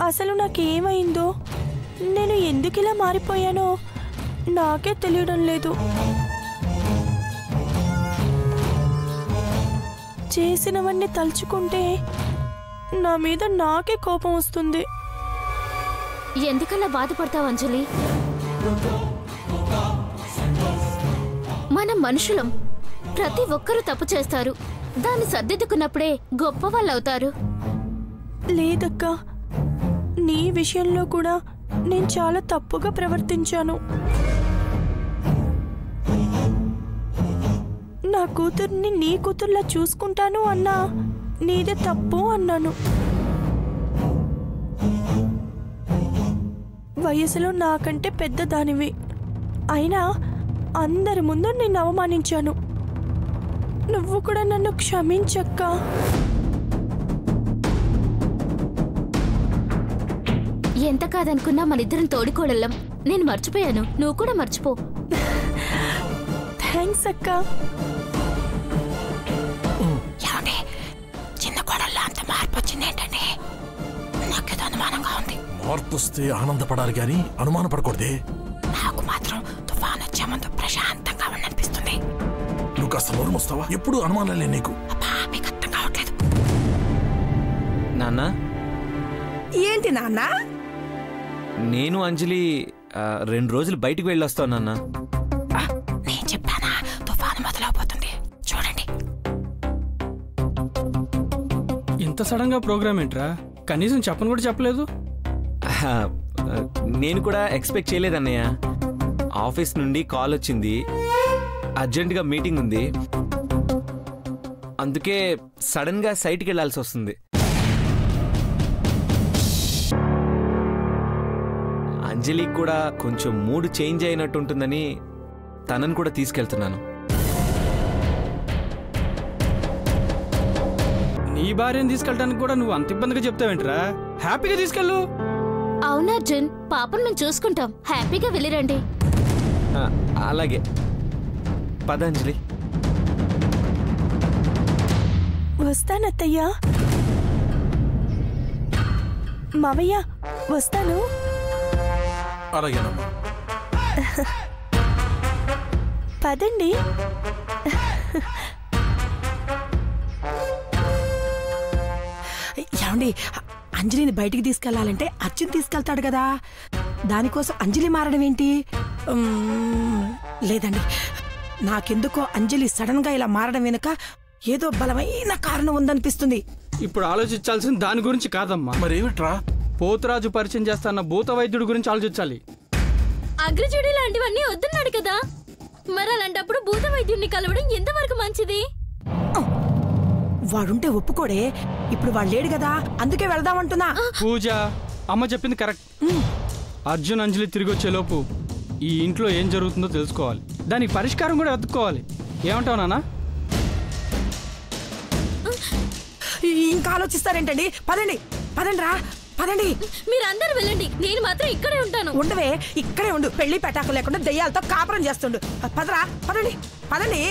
అసలు నాకేమైందో, నేను ఎందుకు ఇలా మారిపోయానో నాకే తెలియడం లేదు. చేసినవన్నీ తలుచుకుంటే నా మీద నాకే కోపం వస్తుంది. ఎందుకలా బాధపడతావు అంజలి? మనం మనుషులం, ప్రతి ఒక్కరూ తప్పు చేస్తారు. దాన్ని సర్దిద్దుకున్నప్పుడే గొప్ప వాళ్ళు అవుతారు. లేదక్కా, నీ విషయంలో కూడా నేను చాలా తప్పుగా ప్రవర్తించాను. నా కూతుర్ని నీ కూతుర్లా చూసుకుంటాను అన్నా నీదే తప్పు అన్నాను. వయసులో నాకంటే పెద్ద దానివి, అయినా అందరి ముందు నిన్ను అవమానించాను. నువ్వు కూడా నన్ను క్షమించక్కా. ఎంత కాదనుకున్నా మనిద్దరం తోడికోడళ్ళం. నేను మర్చిపోయాను, నువ్వు కూడా మర్చిపో. థ్యాంక్స్ అక్కా. చిన్న కోడళ్ళ అంత మార్పు వచ్చిందేంటండి? నాకేదో అనుమానంగా ఉంది. మార్పు వస్తే ఆనందపడాలి గాని అనుమానపడకూడదే. నాకు మాత్రం తుఫాన్ వచ్చే ముందు ప్రశాంతంగా ఉండనిపిస్తుంది. నువ్వు కాస్త నోరు మోస్తావా? ఎప్పుడు అనుమానాలే నీకు. అబ్బా, మీకు అర్థం కావట్లేదు. నాన్న, ఏంటి నాన్న? నేను అంజలి 2 రోజులు బయటికి వెళ్ళొస్తాను నాన్న. నేను చెప్పానా, తుఫాను మొదలవబోతుంది. చూడండి. ఇంత సడన్ గా ప్రోగ్రామ్ ఏంట్రా? కనీసం చెప్పను కూడా చెప్పలేదు. నేను కూడా ఎక్స్పెక్ట్ చేయలేదన్నయ్య. ఆఫీస్ నుండి కాల్ వచ్చింది, అర్జెంటుగా మీటింగ్ ఉంది, అందుకే సడన్ గా సైట్కి వెళ్లాల్సి వస్తుంది. అంజలికి కూడా కొంచెం మూడ్ చేంజ్ అయినట్టు ఉంటుందని తనని కూడా తీసుకెళ్తున్నాను. నీ భార్యను తీసుకెళ్ళడానికి కూడా నువ్వు అంత ఇబ్బందిగా చెప్తావేంట్రా? హ్యాపీగా తీసుకెళ్ళు. అవునర్జున్, పాపను మేము చూసుకుంటాం. హ్యాపీగా వెళ్ళిరండి. అలాగే పద అంజలి. వస్తానత్తయ్యా. మావయ్య వస్తాను. అలాగేనమ్మా. పదండి. ఏమండి, అంజలిని బయటికి తీసుకెళ్లాలంటే అర్జున్ తీసుకెళ్తాడు కదా, దానికోసం అంజలి మారడం ఏంటి? లేదండి, నాకెందుకో అంజలి సడన్ గా ఇలా మారడం వెనుక ఏదో బలమైన కారణం ఉందనిపిస్తుంది. ఇప్పుడు ఆలోచించాల్సింది దాని గురించి కాదమ్మా. మరేమిట్రా? పోతురాజు పరిచయం చేస్తాన్న భూత వైద్యుడి గురించి ఆలోచించాలి. అగ్రజుడి లాంటివన్నీ వద్దన్నాడు కదా, మరి అలాంటప్పుడు భూత వైద్యుడిని కలవడం ఎంతవరకు మంచిది? వాడుంటే ఒప్పుకోడే. ఇప్పుడు వాడు లేడు కదా, అందుకే వెళ్దామంటున్నా. పూజ, అమ్మ చెప్పింది కరెక్ట్. అర్జున్ అంజలి తిరిగి వచ్చేలోపు ఈ ఇంట్లో ఏం జరుగుతుందో తెలుసుకోవాలి, దానికి పరిష్కారం కూడా వెతుక్కోవాలి. ఏమంటావు నాన్న? ఇంకా ఆలోచిస్తారేంటండి? పదండి పదండి రా, పదండి. మీరందరూ వెళ్ళండి, నేను మాత్రం ఇక్కడే ఉంటాను. ఉండవే, ఇక్కడే ఉండు. పెళ్లి పెటాకు లేకుండా దెయ్యాలతో కాపురం చేస్తుండు. పదరా, పదండి పదండి.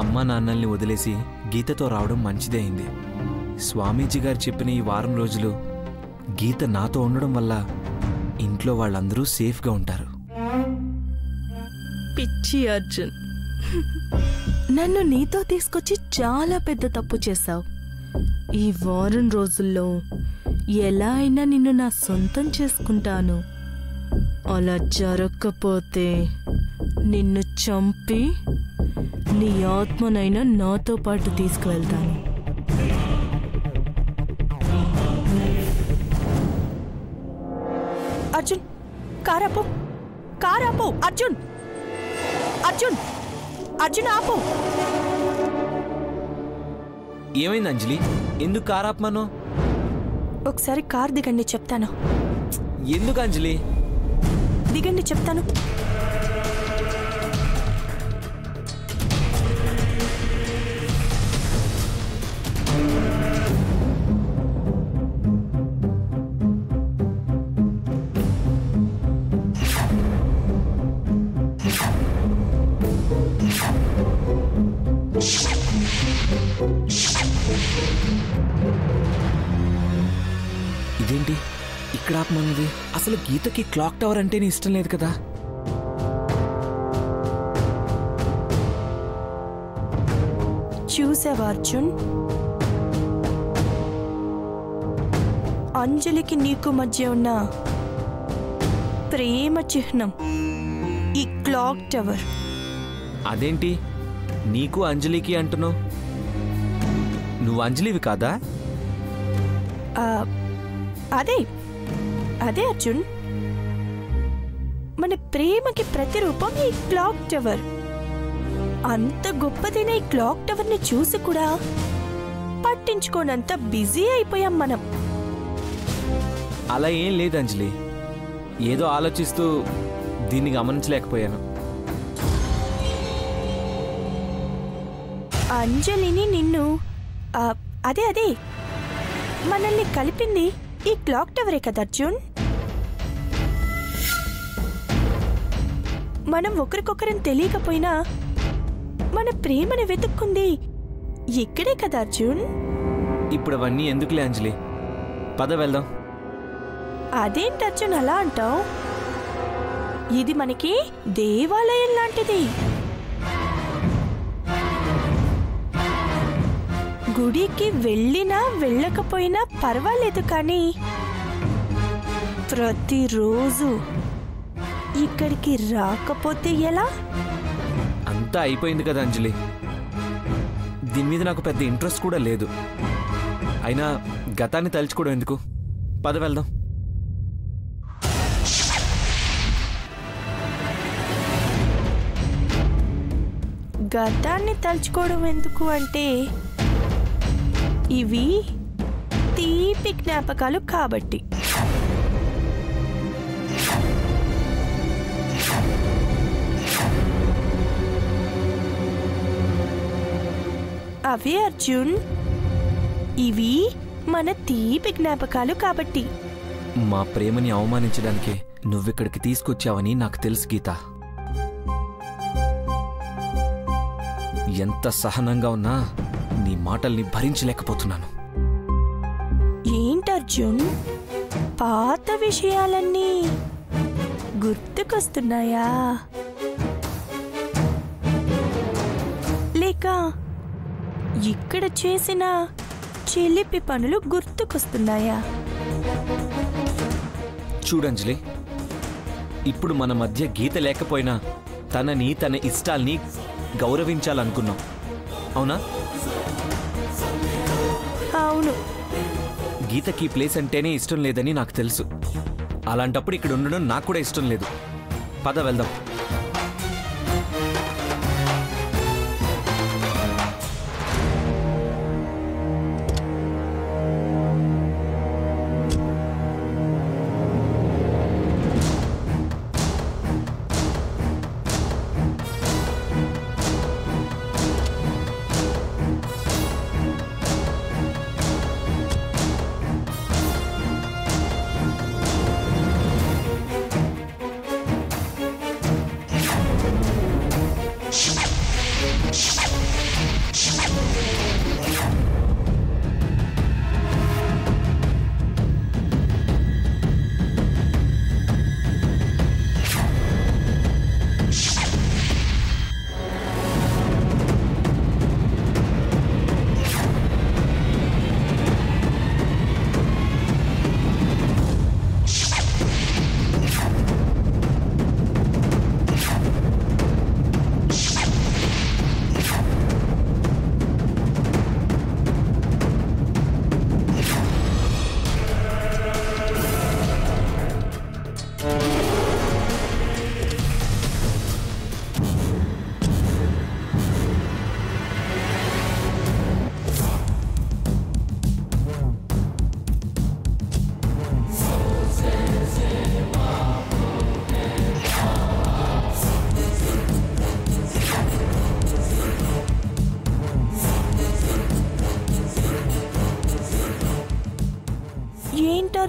అమ్మా నాన్నల్ని వదిలేసి గీతతో రావడం మంచిదే అయింది. స్వామీజీ గారు చెప్పిన ఈ వారం రోజులు గీత నాతో ఉండడం వల్ల ఇంట్లో వాళ్ళందరూ సేఫ్గా ఉంటారు. పిచ్చి అర్జున్, నన్ను నీతో తీసుకొచ్చి చాలా పెద్ద తప్పు చేశావు. ఈ వారం రోజుల్లో ఎలా అయినా నిన్ను నా సొంతం చేసుకుంటాను. అలా జరగకపోతే నిన్ను చంపి నీ ఆత్మనైనా నాతో పాటు తీసుకువెళ్తాను. అర్జున్ కారాపు కారాపు అర్జున్ అర్జున్ అర్జున్ ఆపు. ఏమైంది అంజలి? ఎందుకు కారాపమను? ఒకసారి కార్ దిగండి చెప్తాను. ఎందుకు అంజలి? దిగండి చెప్తాను. ఇదేంటి ఇక్కడ ఆపమన్నది? అసలు గీతకి క్లాక్ టవర్ అంటేనే ఇష్టం లేదు కదా. చూసావా అర్జున్, అంజలికి నీకు మధ్య ఉన్న ప్రేమ చిహ్నం ఈ క్లాక్ టవర్. అదేంటి నీకు అంజలికి అంటున్నావు? నువ్వు అంజలివి కాదా? అదే అదే అర్జున్, మన ప్రేమకి ప్రతిరూపం ఈ క్లాక్ టవర్. అంత గొప్పదైన ఈ క్లాక్ టవర్ ని చూసి కూడా పట్టించుకోనంత బిజీ అయిపోయాం మనం. అలా ఏం లేదు అంజలి, ఏదో ఆలోచిస్తూ దీన్ని గమనించలేకపోయాను. అంజలిని నిన్ను అదే అదే మనల్ని కలిపింది ఈ క్లాక్ టవరే కదా అర్జున్. మనం ఒకరికొకరం తెలియకపోయినా మన ప్రేమను వెతుక్కుంది ఇక్కడే కదా అర్జున్. ఇప్పుడు అవన్నీ ఎందుకులే అంజలి, పద వెళ్దాం. అదేంటి అర్జున్ అలా అంటావు? ఇది మనకి దేవాలయం లాంటిది. గుడికి వెళ్ళినా వెళ్ళకపోయినా పర్వాలేదు, కానీ ప్రతిరోజు ఇక్కడికి రాకపోతే ఎలా? అంతా అయిపోయింది కదా అంజలి, దీని మీద నాకు పెద్ద ఇంట్రెస్ట్ కూడా లేదు. అయినా గతాన్ని తలుచుకోవడం ఎందుకు, పద వెళ్దాం. గతాన్ని తలుచుకోవడం ఎందుకు అంటే, ఇవి తీపి జ్ఞాపకాలు కాబట్టి. అవే అర్జున్, ఇవి మన తీపి జ్ఞాపకాలు కాబట్టి. మా ప్రేమని అవమానించడానికే నువ్విక్కడికి తీసుకొచ్చావని నాకు తెలుసు గీత. ఎంత సహనంగా ఉన్నా నీ మాటల్ని భరించలేకపోతున్నాను. ఏంటర్జున్, పాత విషయాలన్నీ గుర్తుకొస్తున్నాయా? లేక ఇక్కడ చేసిన చెల్లిపి పనులు గుర్తుకొస్తున్నాయా? చూడంజలి, ఇప్పుడు మన మధ్య గీత లేకపోయినా తనని, తన ఇష్టాల్ని గౌరవించాలనుకున్నాం, అవునా? అవును. గీతకి ప్లేస్ అంటేనే ఇష్టం లేదని నాకు తెలుసు. అలాంటప్పుడు ఇక్కడ ఉండడం నాకు కూడా ఇష్టం లేదు. పద వెళ్దాం.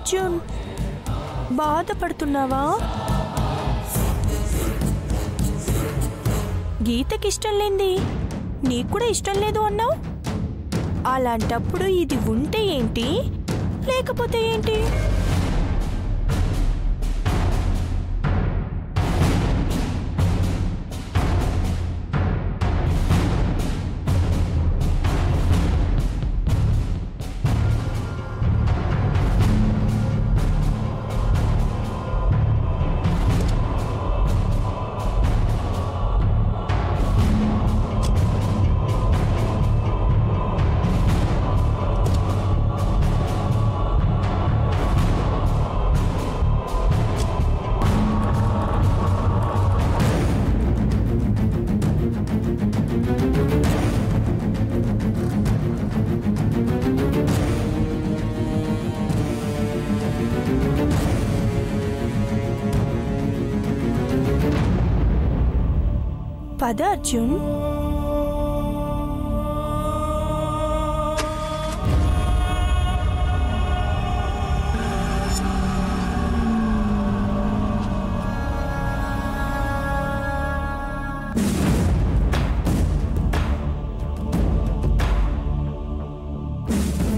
అర్జున్, బాధపడుతున్నావా? గీతకిష్టం లేంది నీకు కూడా ఇష్టం లేదు అన్నావు. అలాంటప్పుడు ఇది ఉంటే ఏంటి, లేకపోతే ఏంటి? పద అర్జున్.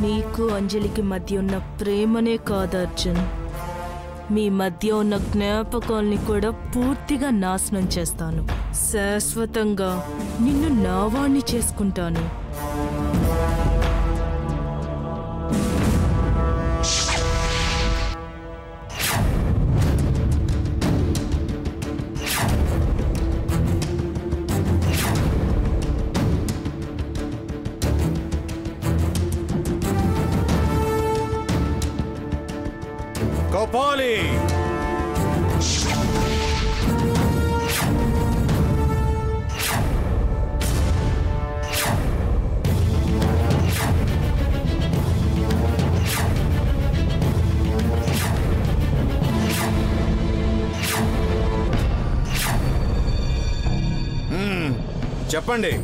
నీకు అంజలికి మధ్య ఉన్న ప్రేమనే కాదు అర్జున్, మీ మధ్య ఉన్న జ్ఞాపకాల్ని కూడా పూర్తిగా నాశనం చేస్తాను. శాశ్వతంగా నిన్ను నావాణ్ణి చేసుకుంటాను. గోపాలి, చెప్పండి.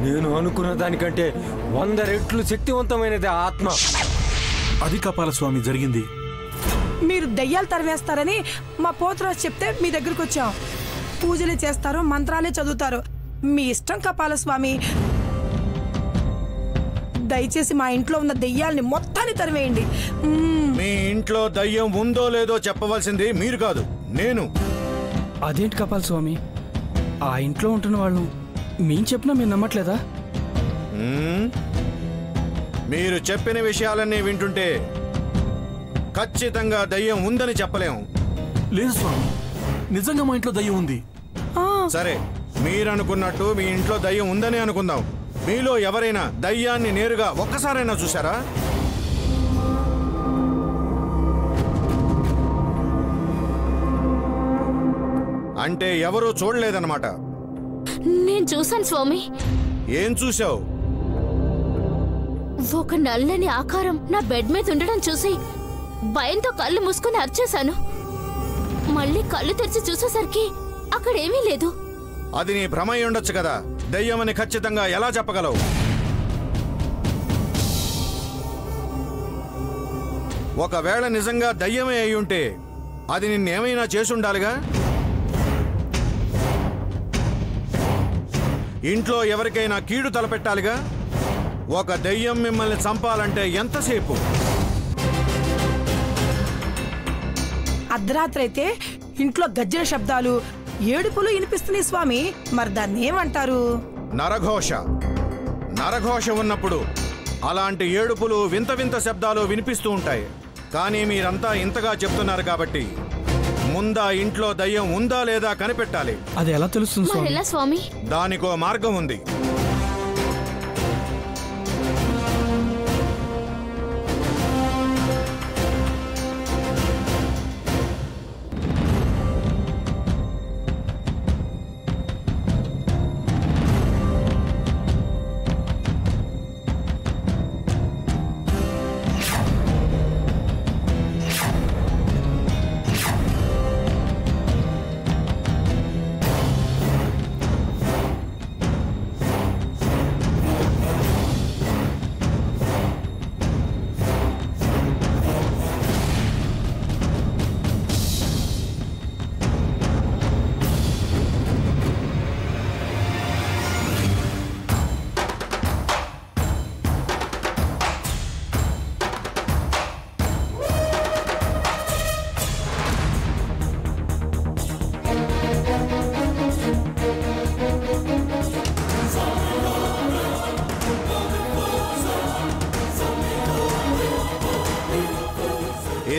నేను అనుకున్న దానికంటే 100 రెట్లు శక్తివంతమైనది ఆత్మ. అది కపాల స్వామి జరిగింది. మీరు దయ్యాలు తరివేస్తారని మా పోతురాజు చెప్తే మీ దగ్గరకు వచ్చాం. పూజలు చేస్తారు, మంత్రాలే చదువుతారు. మీ ఇష్టం కపాల స్వామి. దయచేసి మా ఇంట్లో ఉన్న దెయ్యాల్ని మొత్తాన్ని తరివేయండి. మీ ఇంట్లో దయ్యం ఉందో లేదో చెప్పవలసింది మీరు కాదు, నేను. అదేంటి కపాల స్వామి, ఆ ఇంట్లో ఉంటున్న వాళ్ళు మేం చెప్పినా మీరు నమ్మట్లేదా? మీరు చెప్పిన విషయాలన్నీ వింటుంటే ఖచ్చితంగా దయ్యం ఉందని చెప్పలేము. లేదు స్వామి, నిజంగా మా ఇంట్లో దయ్యం ఉంది. సరే, మీరనుకున్నట్టు మీ ఇంట్లో దయ్యం ఉందని అనుకుందాం. మీలో ఎవరైనా దయ్యాన్ని నేరుగా ఒక్కసారైనా చూసారా? అంటే ఎవరూ చూడలేదన్నమాట. నేను చూశాను స్వామి. ఏం చూసావు? ఒక నల్లని ఆకారం నా బెడ్ మీద ఉండడం చూసి భయంతో కళ్ళు మూసుకుని అరిచేశాను. మళ్ళీ కళ్ళు తెరిచి చూసేసరికి అక్కడేమీ లేదు. అది నీ భ్రమై ఉండొచ్చు కదా. దయ్యమని ఖచ్చితంగా ఎలా చెప్పగలవు? ఒకవేళ నిజంగా దయ్యమే అయి ఉంటే అది నిన్నేమైనా చేసుండాలిగా. ఇంట్లో ఎవరికైనా కీడు తలపెట్టాలిగా. ఒక దయ్యం మిమ్మల్ని చంపాలంటే ఎంతసేపు? అర్ధరాత్రి అయితే ఇంట్లో గజ్జల శబ్దాలు, ఏడుపులు వినిపిస్తున్నాయి స్వామి. మరి దాన్ని ఏమంటారు? నరఘోష. నరఘోష ఉన్నప్పుడు అలాంటి ఏడుపులు వింత వింత శబ్దాలు వినిపిస్తూ ఉంటాయి. కానీ మీరంతా ఇంతగా చెప్తున్నారు కాబట్టి ముందా ఇంట్లో దయ్యం ఉందా లేదా కనిపెట్టాలి. అది ఎలా తెలుస్తుంది స్వామి? దానికో మార్గం ఉంది.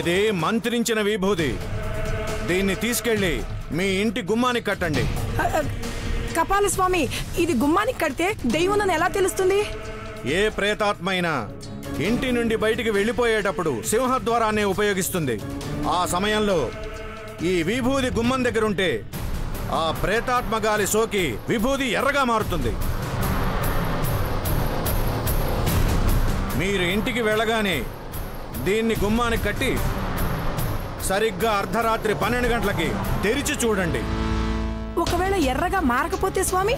ఇది మంత్రించిన విభూది. దీన్ని తీసుకెళ్లి మీ ఇంటి గుమ్మానికి కట్టండి. కపాల స్వామి, ఇది గుమ్మానికి కడితే దెయ్యం ఎలా తెలుస్తుంది? ఏ ప్రేతాత్మైనా ఇంటి నుండి బయటికి వెళ్ళిపోయేటప్పుడు సింహద్వారాన్ని ఉపయోగిస్తుంది. ఆ సమయంలో ఈ విభూది గుమ్మం దగ్గరుంటే ఆ ప్రేతాత్మ గాలి సోకి విభూది ఎర్రగా మారుతుంది. మీరు ఇంటికి వెళ్ళగానే దీన్ని గుమ్మానికి కట్టి సరిగ్గా అర్ధరాత్రి 12 గంటలకి తెరిచి చూడండి. ఒకవేళ ఎర్రగా మారకపోతే స్వామి,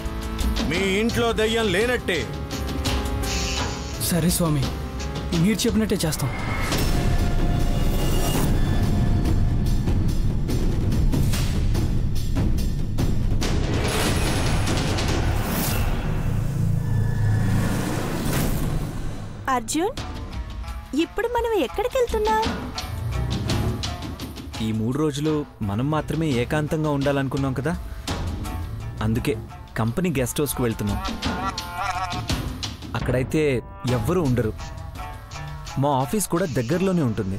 మీ ఇంట్లో దయ్యం లేనట్టే. సరే స్వామి, మీరు చెప్పినట్టే చేస్తాం. అర్జున్, ఇప్పుడు మనం ఎక్కడికి వెళ్తున్నాం? ఈ 3 రోజులు మనం మాత్రమే ఏకాంతంగా ఉండాలనుకున్నాం కదా, అందుకే కంపెనీ గెస్ట్ హౌస్కు వెళ్తున్నాం. అక్కడైతే ఎవ్వరూ ఉండరు. మా ఆఫీస్ కూడా దగ్గరలోనే ఉంటుంది.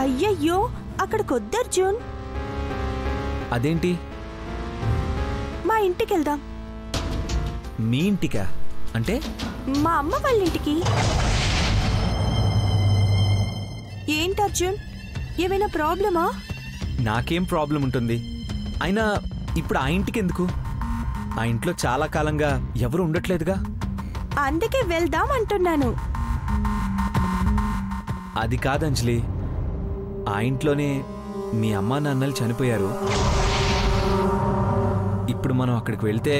అయ్యయ్యో, అక్కడికొద్దు అర్జున్. అదేంటి? మా ఇంటికి వెళ్దాం. మీ ఇంటికా? అంటే మా అమ్మ వాళ్ళ ఇంటికి. ఏంటి అర్జున్, ఏమైనా ప్రాబ్లమా? నాకేం ప్రాబ్లం ఉంటుంది? అయినా ఇప్పుడు ఆ ఇంటికి ఎందుకు? ఆ ఇంట్లో చాలా కాలంగా ఎవరు ఉండట్లేదుగా. అందుకే వెళ్దాం అంటున్నాను. అది కాదు అంజలి, ఆ ఇంట్లోనే మీ అమ్మా నాన్నలు చనిపోయారు. ఇప్పుడు మనం అక్కడికి వెళ్తే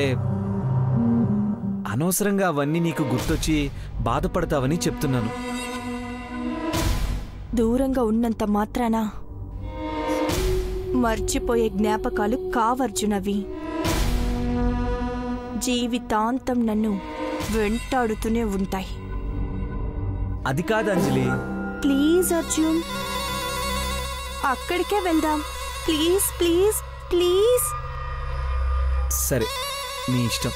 అనవసరంగా అవన్నీ నీకు గుర్తొచ్చి బాధపడతావని చెప్తున్నాను. దూరంగా ఉన్నంత మాత్రాన మర్చిపోయే జ్ఞాపకాలు కావర్జునవి. జీవితాంతం నన్ను వెంటాడుతూనే ఉంటాయి. అది కాదు అంజలి. ప్లీజ్ అర్జున్, అక్కడికే వెళ్దాం. Please please please. సరే, నీ ఇష్టం.